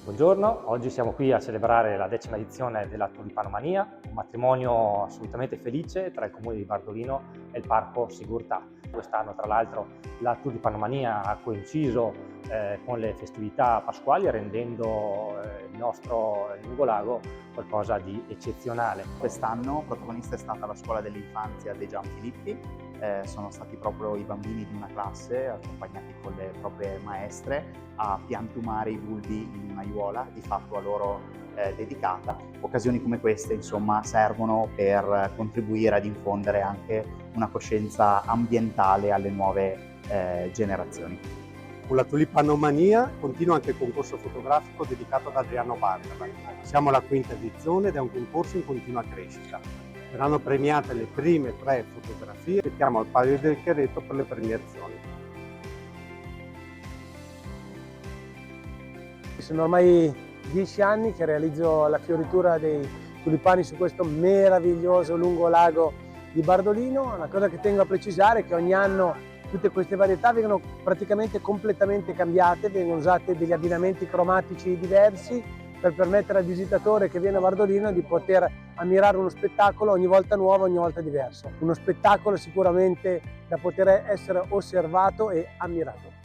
Buongiorno, oggi siamo qui a celebrare la 10ª edizione della Tulipanomania, un matrimonio assolutamente felice tra il comune di Bardolino e il Parco Sigurtà. Quest'anno tra l'altro la Tulipanomania ha coinciso con le festività pasquali, rendendo il nostro lungolago qualcosa di eccezionale. Quest'anno protagonista è stata la scuola dell'infanzia dei Gianfilippi. Sono stati proprio i bambini di una classe, accompagnati con le proprie maestre, a piantumare i bulbi in un'aiuola di fatto a loro dedicata. Occasioni come queste, insomma, servono per contribuire ad infondere anche una coscienza ambientale alle nuove generazioni. Con la Tulipanomania continua anche il concorso fotografico dedicato ad Adriano Barbera. Siamo alla 5ª edizione ed è un concorso in continua crescita. Verranno premiate le prime 3 fotografie. Aspettiamo al Palio del Chiaretto per le premiazioni. Sono ormai 10 anni che realizzo la fioritura dei tulipani su questo meraviglioso lungolago di Bardolino. Una cosa che tengo a precisare è che ogni anno tutte queste varietà vengono praticamente completamente cambiate, vengono usati degli abbinamenti cromatici diversi per permettere al visitatore che viene a Bardolino di poter ammirare uno spettacolo ogni volta nuovo, ogni volta diverso. Uno spettacolo sicuramente da poter essere osservato e ammirato.